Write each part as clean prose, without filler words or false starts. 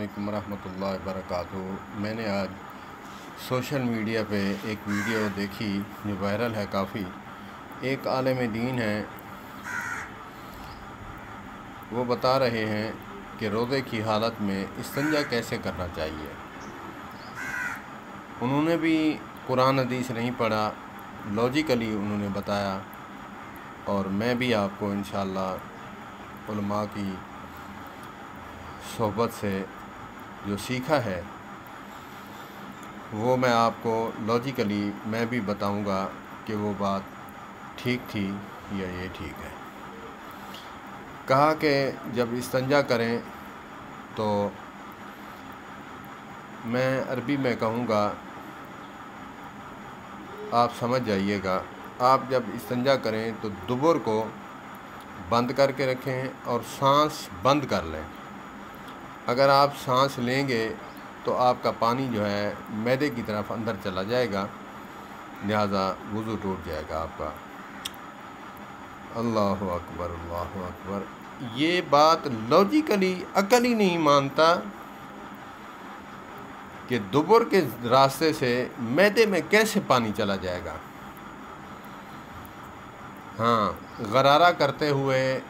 علیکم ورحمۃ اللہ وبرکاتہ۔ میں نے آج سوشل میڈیا پہ ایک ویڈیو دیکھی جو وائرل ہے کافی۔ ایک عالم دین ہے، وہ بتا رہے ہیں کہ روزے کی حالت میں استنجا کیسے کرنا چاہیے۔ انہوں نے بھی قرآن حدیث نہیں پڑھا، لاجیکلی انہوں نے بتایا، اور میں بھی آپ کو انشاءاللہ علماء کی صحبت سے جو سیکھا ہے وہ میں آپ کو لاجیکلی میں بھی بتاؤں گا کہ وہ بات ٹھیک تھی یا یہ ٹھیک ہے۔ کہا کہ جب استنجا کریں تو میں عربی میں کہوں گا، آپ سمجھ جائیے گا۔ آپ جب استنجا کریں تو دبر کو بند کر کے رکھیں اور سانس بند کر لیں۔ اگر آپ سانس لیں گے تو آپ کا پانی جو ہے معدے کی طرف اندر چلا جائے گا، لہذا وضو ٹوٹ جائے گا آپ کا۔ اللہ اکبر اللہ اکبر۔ یہ بات لاجیکلی عقل ہی نہیں مانتا کہ دبر کے راستے سے معدے میں کیسے پانی چلا جائے گا۔ ہاں، غرارہ کرتے ہوئے،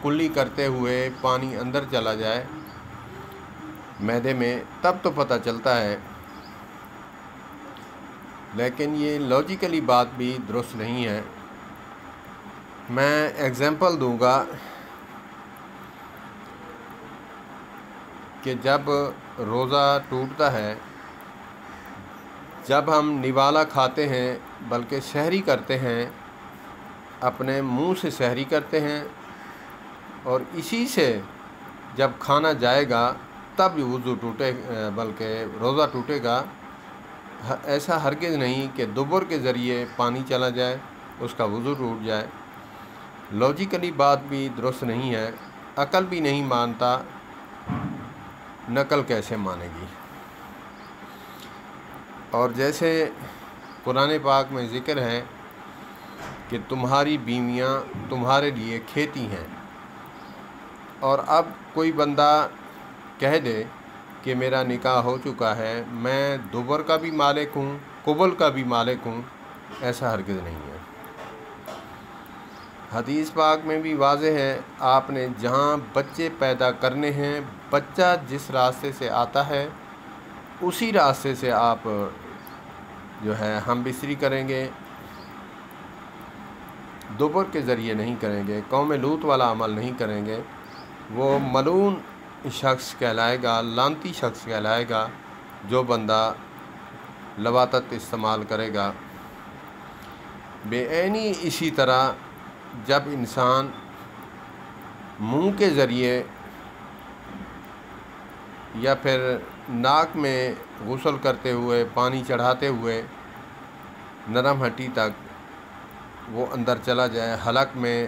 کلی کرتے ہوئے پانی اندر چلا جائے معدے میں تب تو پتہ چلتا ہے، لیکن یہ لاجیکلی بات بھی درست نہیں ہے۔ میں ایگزامپل دوں گا کہ جب روزہ ٹوٹتا ہے، جب ہم نوالا کھاتے ہیں بلکہ سحری کرتے ہیں، اپنے منہ سے سحری کرتے ہیں، اور اسی سے جب کھانا جائے گا تب وضو ٹوٹے بلکہ روزہ ٹوٹے گا۔ ایسا ہرگز نہیں کہ دبر کے ذریعے پانی چلا جائے اس کا وضو ٹوٹ جائے۔ لاجیکلی بات بھی درست نہیں ہے، عقل بھی نہیں مانتا، نقل کیسے مانے گی۔ اور جیسے قرآن پاک میں ذکر ہے کہ تمہاری بیویاں تمہارے لیے کھیتی ہیں، اور اب کوئی بندہ کہہ دے کہ میرا نکاح ہو چکا ہے، میں دبر کا بھی مالک ہوں، قبل کا بھی مالک ہوں، ایسا ہرگز نہیں ہے۔ حدیث پاک میں بھی واضح ہے، آپ نے جہاں بچے پیدا کرنے ہیں، بچہ جس راستے سے آتا ہے اسی راستے سے آپ جو ہے ہم بستری کریں گے، دبر کے ذریعے نہیں کریں گے۔ قوم لوط والا عمل نہیں کریں گے، وہ ملعون شخص کہلائے گا، لعنتی شخص کہلائے گا جو بندہ لواطت استعمال کرے گا۔ بے عینی اسی طرح جب انسان منہ کے ذریعے یا پھر ناک میں غسل کرتے ہوئے، پانی چڑھاتے ہوئے نرم ہڈی تک وہ اندر چلا جائے، حلق میں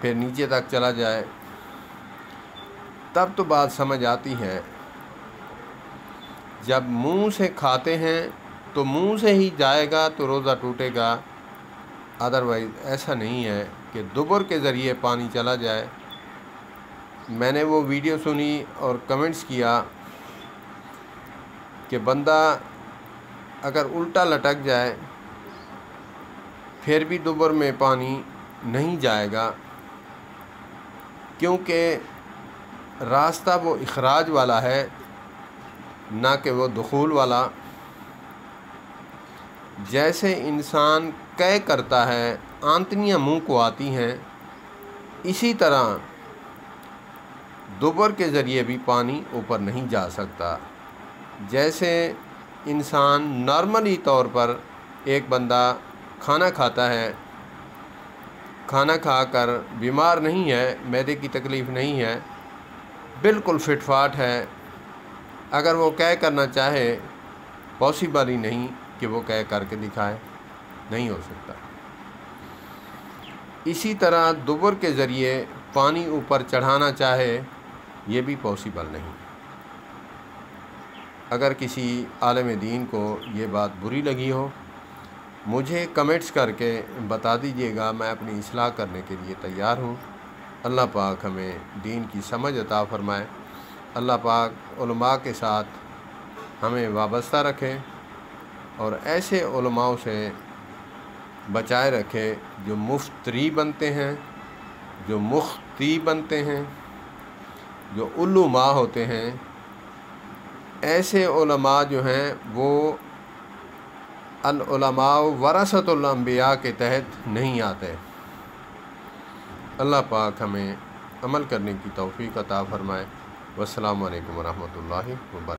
پھر نیچے تک چلا جائے، تب تو بات سمجھ آتی ہے۔ جب منہ سے کھاتے ہیں تو منہ سے ہی جائے گا تو روزہ ٹوٹے گا، ادروائز ایسا نہیں ہے کہ دبر کے ذریعے پانی چلا جائے۔ میں نے وہ ویڈیو سنی اور کمنٹس کیا کہ بندہ اگر الٹا لٹک جائے پھر بھی دبر میں پانی نہیں جائے گا، کیونکہ راستہ وہ اخراج والا ہے نہ کہ وہ دخول والا۔ جیسے انسان قے کرتا ہے، آنتنیاں منہ کو آتی ہیں، اسی طرح دبر کے ذریعے بھی پانی اوپر نہیں جا سکتا۔ جیسے انسان نارملی طور پر ایک بندہ کھانا کھاتا ہے، کھانا کھا کر بیمار نہیں ہے، معدے کی تکلیف نہیں ہے، بالکل فٹ فاٹ ہے، اگر وہ قے کرنا چاہے پاسبل ہی نہیں کہ وہ قے کر کے دکھائے، نہیں ہو سکتا۔ اسی طرح دبر کے ذریعے پانی اوپر چڑھانا چاہے، یہ بھی پاسبل نہیں۔ اگر کسی عالم دین کو یہ بات بری لگی ہو، مجھے کمنٹس کر کے بتا دیجیے گا، میں اپنی اصلاح کرنے کے لیے تیار ہوں۔ اللہ پاک ہمیں دین کی سمجھ عطا فرمائے۔ اللہ پاک علماء کے ساتھ ہمیں وابستہ رکھے اور ایسے علماء سے بچائے رکھے جو مفتری بنتے ہیں، جو مختی بنتے ہیں، جو علماء ہوتے ہیں۔ ایسے علماء جو ہیں وہ العلماء ورثۃ الانبیاء کے تحت نہیں آتے۔ اللہ پاک ہمیں عمل کرنے کی توفیق عطا فرمائے۔ والسلام علیکم ورحمۃ اللہ وبرکاتہ۔